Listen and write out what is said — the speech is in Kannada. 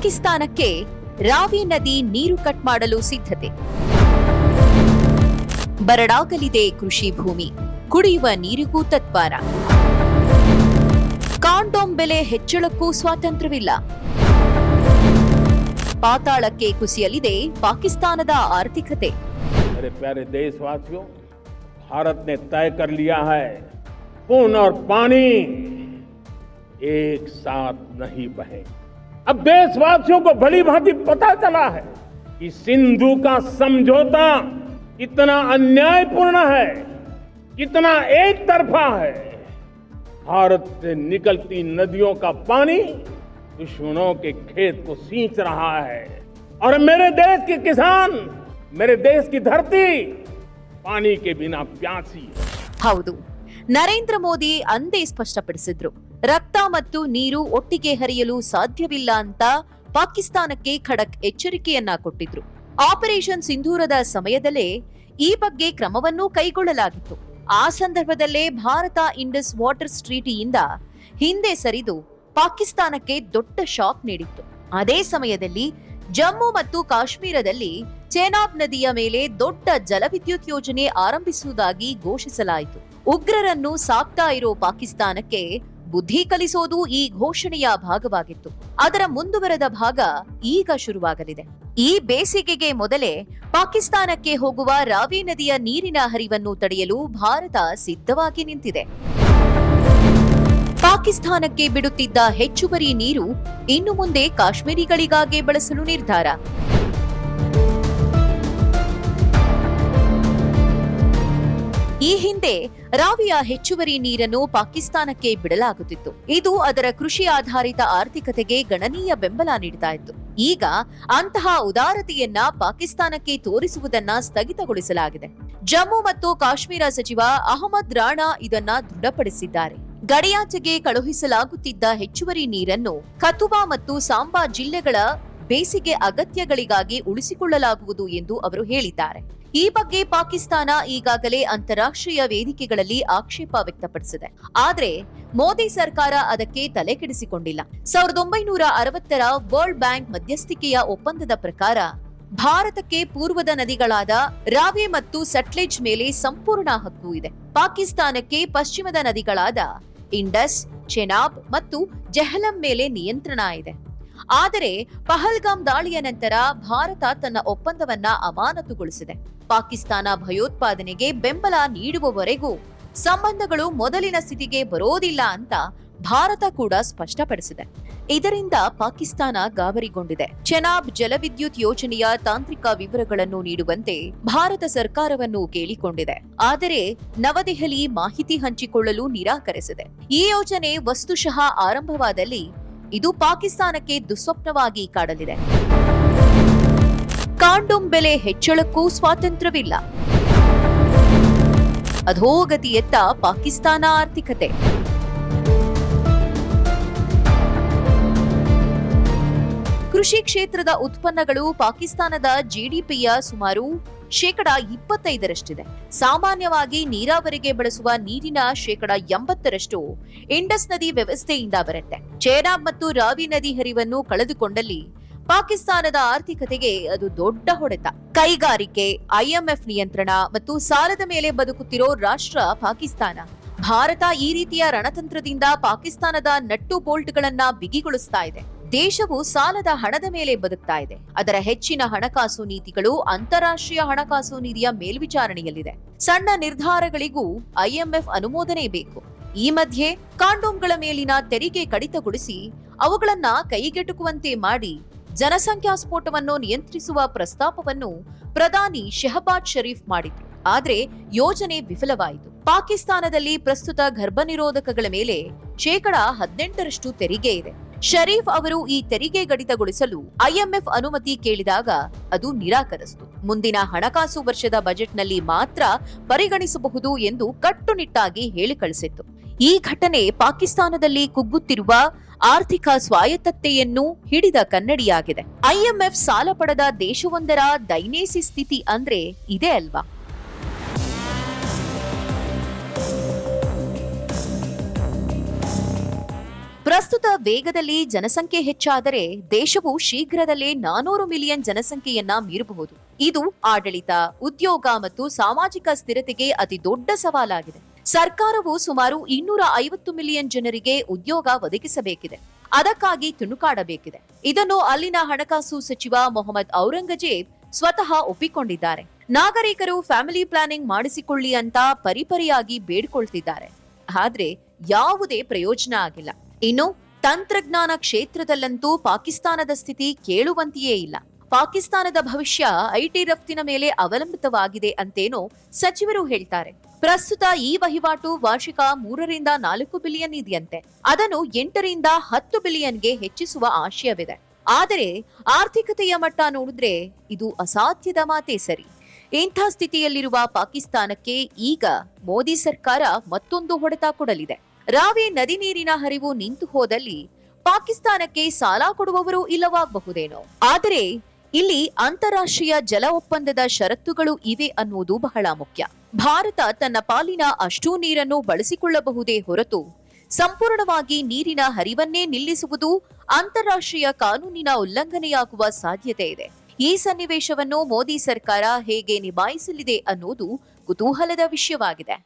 ಪಾಕಿಸ್ತಾನಕ್ಕೆ ರಾವಿ ನದಿ ನೀರು ಕಟ್ ಮಾಡಲು ಸಿದ್ಧತೆ. ಬರಡಾಗಲಿದೆ ಕೃಷಿ ಭೂಮಿ, ಕುಡಿಯುವ ನೀರಿಗೂ ತತ್ವಾರ. ಕಾಂಡೋಮ್ ಬೆಲೆ ಹೆಚ್ಚಳಕ್ಕೂ ಸ್ವಾತಂತ್ರ್ಯವಿಲ್ಲ. ಪಾತಾಳಕ್ಕೆ ಕುಸಿಯಲಿದೆ ಪಾಕಿಸ್ತಾನದ ಆರ್ಥಿಕತೆ. मेरे प्यारे देशवासियों, भारत ने तय कर लिया है खून और पानी एक साथ नहीं बहे. अब देशवासियों को भली भांति पता चला है कि सिंधु का समझौता कितना अन्यायपूर्ण है, कितना एक तरफा है. भारत से निकलती नदियों का पानी दुश्मनों के खेत को सींच रहा है और मेरे देश के किसान, मेरे देश की धरती पानी के बिना प्यासी है. ಹೌದು, ನರೇಂದ್ರ ಮೋದಿ ಅಂದೇ ಸ್ಪಷ್ಟಪಡಿಸಿದ್ರು, ರಕ್ತ ಮತ್ತು ನೀರು ಒಟ್ಟಿಗೆ ಹರಿಯಲು ಸಾಧ್ಯವಿಲ್ಲ ಅಂತ ಪಾಕಿಸ್ತಾನಕ್ಕೆ ಖಡಕ್ ಎಚ್ಚರಿಕೆಯನ್ನ ಕೊಟ್ಟಿದ್ರು. ಆಪರೇಷನ್ ಸಿಂಧೂರದ ಸಮಯದಲ್ಲೇ ಈ ಬಗ್ಗೆ ಕ್ರಮವನ್ನೂ ಕೈಗೊಳ್ಳಲಾಗಿತ್ತು. ಆ ಸಂದರ್ಭದಲ್ಲೇ ಭಾರತ ಇಂಡಸ್ ವಾಟರ್ಸ್ ಟ್ರೀಟಿಯಿಂದ ಹಿಂದೆ ಸರಿದು ಪಾಕಿಸ್ತಾನಕ್ಕೆ ದೊಡ್ಡ ಶಾಕ್ ನೀಡಿತ್ತು. ಅದೇ ಸಮಯದಲ್ಲಿ ಜಮ್ಮು ಮತ್ತು ಕಾಶ್ಮೀರದಲ್ಲಿ ಚೆನಾಬ್ ನದಿಯ ಮೇಲೆ ದೊಡ್ಡ ಜಲವಿದ್ಯುತ್ ಯೋಜನೆ ಆರಂಭಿಸುವುದಾಗಿ ಘೋಷಿಸಲಾಯಿತು. ಉಗ್ರರನ್ನು ಸಾಕ್ತಾ ಇರೋ ಪಾಕಿಸ್ತಾನಕ್ಕೆ ಬುದ್ಧಿ ಕಲಿಸೋದು ಈ ಘೋಷಣೆಯ ಭಾಗವಾಗಿತ್ತು. ಅದರ ಮುಂದುವರೆದ ಭಾಗ ಈಗ ಶುರುವಾಗಲಿದೆ. ಈ ಬೇಸಿಗೆಗೆ ಮೊದಲೇ ಪಾಕಿಸ್ತಾನಕ್ಕೆ ಹೋಗುವ ರಾವಿ ನದಿಯ ನೀರಿನ ಹರಿವನ್ನು ತಡೆಯಲು ಭಾರತ ಸಿದ್ಧವಾಗಿ ನಿಂತಿದೆ. ಪಾಕಿಸ್ತಾನಕ್ಕೆ ಬಿಡುತ್ತಿದ್ದ ಹೆಚ್ಚುವರಿ ನೀರು ಇನ್ನು ಮುಂದೆ ಕಾಶ್ಮೀರಿಗಳಿಗಾಗೇ ಬಳಸಲು ನಿರ್ಧಾರ. ಈ ಹಿಂದೆ ರಾವಿಯ ಹೆಚ್ಚುವರಿ ನೀರನ್ನು ಪಾಕಿಸ್ತಾನಕ್ಕೆ ಬಿಡಲಾಗುತ್ತಿತ್ತು. ಇದು ಅದರ ಕೃಷಿ ಆಧಾರಿತ ಆರ್ಥಿಕತೆಗೆ ಗಣನೀಯ ಬೆಂಬಲ ನೀಡ್ತಾ ಇತ್ತು. ಈಗ ಅಂತಹ ಉದಾರತೆಯನ್ನ ಪಾಕಿಸ್ತಾನಕ್ಕೆ ತೋರಿಸುವುದನ್ನ ಸ್ಥಗಿತಗೊಳಿಸಲಾಗಿದೆ. ಜಮ್ಮು ಮತ್ತು ಕಾಶ್ಮೀರ ಸಚಿವ ಅಹಮದ್ ರಾಣಾ ಇದನ್ನ ದೃಢಪಡಿಸಿದ್ದಾರೆ. ಗಡಿಯಾಚೆಗೆ ಕಳುಹಿಸಲಾಗುತ್ತಿದ್ದ ಹೆಚ್ಚುವರಿ ನೀರನ್ನು ಕಥುವಾ ಮತ್ತು ಸಾಂಬಾ ಜಿಲ್ಲೆಗಳ ಬೇಸಿಗೆ ಅಗತ್ಯಗಳಿಗಾಗಿ ಉಳಿಸಿಕೊಳ್ಳಲಾಗುವುದು ಎಂದು ಅವರು ಹೇಳಿದ್ದಾರೆ. ಈ ಬಗ್ಗೆ ಪಾಕಿಸ್ತಾನ ಈಗಾಗಲೇ ಅಂತಾರಾಷ್ಟ್ರೀಯ ವೇದಿಕೆಗಳಲ್ಲಿ ಆಕ್ಷೇಪ ವ್ಯಕ್ತಪಡಿಸಿದೆ. ಆದ್ರೆ ಮೋದಿ ಸರ್ಕಾರ ಅದಕ್ಕೆ ತಲೆ ಕೆಡಿಸಿಕೊಂಡಿಲ್ಲ. 1960ರ ವರ್ಲ್ಡ್ ಬ್ಯಾಂಕ್ ಮಧ್ಯಸ್ಥಿಕೆಯ ಒಪ್ಪಂದದ ಪ್ರಕಾರ ಭಾರತಕ್ಕೆ ಪೂರ್ವದ ನದಿಗಳಾದ ರಾವಿ ಮತ್ತು ಸಟ್ಲೆಜ್ ಮೇಲೆ ಸಂಪೂರ್ಣ ಹಕ್ಕು ಇದೆ. ಪಾಕಿಸ್ತಾನಕ್ಕೆ ಪಶ್ಚಿಮದ ನದಿಗಳಾದ ಇಂಡಸ್, ಚೆನಾಬ್ ಮತ್ತು ಜೆಹಲಂ ಮೇಲೆ ನಿಯಂತ್ರಣ ಇದೆ. ಆದರೆ ಪಹಲ್ಗಾಮ್ ದಾಳಿಯ ನಂತರ ಭಾರತ ತನ್ನ ಒಪ್ಪಂದವನ್ನ ಅಮಾನತುಗೊಳಿಸಿದೆ. ಪಾಕಿಸ್ತಾನ ಭಯೋತ್ಪಾದನೆಗೆ ಬೆಂಬಲ ನೀಡುವವರೆಗೂ ಸಂಬಂಧಗಳು ಮೊದಲಿನ ಸ್ಥಿತಿಗೆ ಬರೋದಿಲ್ಲ ಅಂತ ಭಾರತ ಕೂಡ ಸ್ಪಷ್ಟಪಡಿಸಿದೆ. ಇದರಿಂದ ಪಾಕಿಸ್ತಾನ ಗಾಬರಿಗೊಂಡಿದೆ. ಚೆನಾಬ್ ಜಲವಿದ್ಯುತ್ ಯೋಜನೆಯ ತಾಂತ್ರಿಕ ವಿವರಗಳನ್ನು ನೀಡುವಂತೆ ಭಾರತ ಸರ್ಕಾರವನ್ನು ಕೇಳಿಕೊಂಡಿದೆ. ಆದರೆ ನವದೆಹಲಿ ಮಾಹಿತಿ ಹಂಚಿಕೊಳ್ಳಲು ನಿರಾಕರಿಸಿದೆ. ಈ ಯೋಜನೆ ವಸ್ತುಶಃ ಆರಂಭವಾದಲ್ಲಿ ಇದು ಪಾಕಿಸ್ತಾನಕ್ಕೆ ದುಸ್ವಪ್ನವಾಗಿ ಕಾಡಲಿದೆ. ಕಾಂಡೋಮ್ ಬೆಲೆ ಹೆಚ್ಚಳಕ್ಕೂ ಸ್ವಾತಂತ್ರ್ಯವಿಲ್ಲ. ಅಧೋಗತಿಯತ್ತ ಪಾಕಿಸ್ತಾನ ಆರ್ಥಿಕತೆ. ಕೃಷಿ ಕ್ಷೇತ್ರದ ಉತ್ಪನ್ನಗಳು ಪಾಕಿಸ್ತಾನದ ಜಿಡಿಪಿಯ ಸುಮಾರು 25%. ಸಾಮಾನ್ಯವಾಗಿ ನೀರಾವರಿಗೆ ಬಳಸುವ ನೀರಿನ 80% ಇಂಡಸ್ ನದಿ ವ್ಯವಸ್ಥೆಯಿಂದ ಬರುತ್ತೆ. ಚೆನಾಬ್ ಮತ್ತು ರಾವಿ ನದಿ ಹರಿವನ್ನು ಕಳೆದುಕೊಂಡಲ್ಲಿ ಪಾಕಿಸ್ತಾನದ ಆರ್ಥಿಕತೆಗೆ ಅದು ದೊಡ್ಡ ಹೊಡೆತ. ಕೈಗಾರಿಕೆ, ಐಎಂಎಫ್ ನಿಯಂತ್ರಣ ಮತ್ತು ಸಾಲದ ಮೇಲೆ ಬದುಕುತ್ತಿರೋ ರಾಷ್ಟ್ರ ಪಾಕಿಸ್ತಾನ. ಭಾರತ ಈ ರೀತಿಯ ರಣತಂತ್ರದಿಂದ ಪಾಕಿಸ್ತಾನದ ನಟ್ಟು ಬೋಲ್ಟ್ಗಳನ್ನ ಬಿಗಿಗೊಳಿಸ್ತಾ ಇದೆ. ದೇಶವು ಸಾಲದ ಹಣದ ಮೇಲೆ ಬದುಕ್ತಾ ಇದೆ. ಅದರ ಹೆಚ್ಚಿನ ಹಣಕಾಸು ನೀತಿಗಳು ಅಂತಾರಾಷ್ಟ್ರೀಯ ಹಣಕಾಸು ನಿಧಿಯ ಮೇಲ್ವಿಚಾರಣೆಯಲ್ಲಿದೆ. ಸಣ್ಣ ನಿರ್ಧಾರಗಳಿಗೂ ಐಎಂಎಫ್ ಅನುಮೋದನೆ ಬೇಕು. ಈ ಮಧ್ಯೆ ಕಾಂಡೋಮ್ಗಳ ಮೇಲಿನ ತೆರಿಗೆ ಕಡಿತಗೊಳಿಸಿ ಅವುಗಳನ್ನ ಕೈಗೆಟುಕುವಂತೆ ಮಾಡಿ ಜನಸಂಖ್ಯಾ ಸ್ಫೋಟವನ್ನು ನಿಯಂತ್ರಿಸುವ ಪ್ರಸ್ತಾಪವನ್ನು ಪ್ರಧಾನಿ ಶೆಹಬಾಜ್ ಶರೀಫ್ ಮಾಡಿದ್ರು. ಆದ್ರೆ ಯೋಜನೆ ವಿಫಲವಾಯಿತು. ಪಾಕಿಸ್ತಾನದಲ್ಲಿ ಪ್ರಸ್ತುತ ಗರ್ಭನಿರೋಧಕಗಳ ಮೇಲೆ 18% ತೆರಿಗೆ ಇದೆ. ಶರೀಫ್ ಅವರು ಈ ತೆರಿಗೆ ಕಡಿತಗೊಳಿಸಲು ಐಎಂಎಫ್ ಅನುಮತಿ ಕೇಳಿದಾಗ ಅದು ನಿರಾಕರಿಸಿತು. ಮುಂದಿನ ಹಣಕಾಸು ವರ್ಷದ ಬಜೆಟ್ನಲ್ಲಿ ಮಾತ್ರ ಪರಿಗಣಿಸಬಹುದು ಎಂದು ಕಟ್ಟುನಿಟ್ಟಾಗಿ ಹೇಳಿ ಕಳಿಸಿತ್ತು. ಈ ಘಟನೆ ಪಾಕಿಸ್ತಾನದಲ್ಲಿ ಕುಗ್ಗುತ್ತಿರುವ ಆರ್ಥಿಕ ಸ್ವಾಯತ್ತತೆಯನ್ನು ಹಿಡಿದ ಕನ್ನಡಿಯಾಗಿದೆ. ಐಎಂಎಫ್ ಸಾಲ ಪಡೆದ ದೇಶವೊಂದರ ದೈನೇಸಿ ಸ್ಥಿತಿ ಅಂದ್ರೆ ಇದೇ ಅಲ್ವಾ? ಪ್ರಸ್ತುತ ವೇಗದಲ್ಲಿ ಜನಸಂಖ್ಯೆ ಹೆಚ್ಚಾದರೆ ದೇಶವು ಶೀಘ್ರದಲ್ಲೇ 400 ಮಿಲಿಯನ್ ಜನಸಂಖ್ಯೆಯನ್ನ ಮೀರಬಹುದು. ಇದು ಆಡಳಿತ, ಉದ್ಯೋಗ ಮತ್ತು ಸಾಮಾಜಿಕ ಸ್ಥಿರತೆಗೆ ಅತಿ ದೊಡ್ಡ ಸವಾಲಾಗಿದೆ. ಸರ್ಕಾರವು ಸುಮಾರು 250 ಮಿಲಿಯನ್ ಜನರಿಗೆ ಉದ್ಯೋಗ ಒದಗಿಸಬೇಕಿದೆ. ಅದಕ್ಕಾಗಿ ತುಣುಕಾಡಬೇಕಿದೆ. ಇದನ್ನು ಅಲ್ಲಿನ ಹಣಕಾಸು ಸಚಿವ ಮೊಹಮ್ಮದ್ ಔರಂಗಜೇಬ್ ಸ್ವತಃ ಒಪ್ಪಿಕೊಂಡಿದ್ದಾರೆ. ನಾಗರಿಕರು ಫ್ಯಾಮಿಲಿ ಪ್ಲಾನಿಂಗ್ ಮಾಡಿಸಿಕೊಳ್ಳಿ ಅಂತ ಪರಿಪರಿಯಾಗಿ ಬೇಡ್ಕೊಳ್ತಿದ್ದಾರೆ. ಆದ್ರೆ ಯಾವುದೇ ಪ್ರಯೋಜನ ಆಗಿಲ್ಲ. ಇನ್ನು ತಂತ್ರಜ್ಞಾನ ಕ್ಷೇತ್ರದಲ್ಲಂತೂ ಪಾಕಿಸ್ತಾನದ ಸ್ಥಿತಿ ಕೇಳುವಂತೆಯೇ ಇಲ್ಲ. ಪಾಕಿಸ್ತಾನದ ಭವಿಷ್ಯ ಐಟಿ ರಫ್ತಿನ ಮೇಲೆ ಅವಲಂಬಿತವಾಗಿದೆ ಅಂತೇನೋ ಸಚಿವರು ಹೇಳ್ತಾರೆ. ಪ್ರಸ್ತುತ ಈ ವಹಿವಾಟು ವಾರ್ಷಿಕ 3 ರಿಂದ 4 ಬಿಲಿಯನ್ ಇದೆಯಂತೆ. ಅದನ್ನು 8 ರಿಂದ 10 ಬಿಲಿಯನ್ಗೆ ಹೆಚ್ಚಿಸುವ ಆಶಯವಿದೆ. ಆದರೆ ಆರ್ಥಿಕತೆಯ ಮಟ್ಟ ನೋಡಿದ್ರೆ ಇದು ಅಸಾಧ್ಯದ ಮಾತೇ ಸರಿ. ಇಂಥ ಸ್ಥಿತಿಯಲ್ಲಿರುವ ಪಾಕಿಸ್ತಾನಕ್ಕೆ ಈಗ ಮೋದಿ ಸರ್ಕಾರ ಮತ್ತೊಂದು ಹೊಡೆತ ಕೊಡಲಿದೆ. ರಾವಿ ನದಿ ನೀರಿನ ಹರಿವು ನಿಂತು ಹೋದಲ್ಲಿ ಪಾಕಿಸ್ತಾನಕ್ಕೆ ಸಾಲ ಕೊಡುವವರು ಇಲ್ಲವಾಗಬಹುದೇನೋ. ಆದರೆ ಇಲ್ಲಿ ಅಂತಾರಾಷ್ಟ್ರೀಯ ಜಲ ಒಪ್ಪಂದದ ಷರತ್ತುಗಳು ಇವೆ ಅನ್ನುವುದು ಬಹಳ ಮುಖ್ಯ. ಭಾರತ ತನ್ನ ಪಾಲಿನ ಅಷ್ಟೂ ನೀರನ್ನು ಬಳಸಿಕೊಳ್ಳಬಹುದೇ ಹೊರತು ಸಂಪೂರ್ಣವಾಗಿ ನೀರಿನ ಹರಿವನ್ನೇ ನಿಲ್ಲಿಸುವುದು ಅಂತಾರಾಷ್ಟ್ರೀಯ ಕಾನೂನಿನ ಉಲ್ಲಂಘನೆಯಾಗುವ ಸಾಧ್ಯತೆ ಇದೆ. ಈ ಸನ್ನಿವೇಶವನ್ನು ಮೋದಿ ಸರ್ಕಾರ ಹೇಗೆ ನಿಭಾಯಿಸಲಿದೆ ಅನ್ನೋದು ಕುತೂಹಲದ ವಿಷಯವಾಗಿದೆ.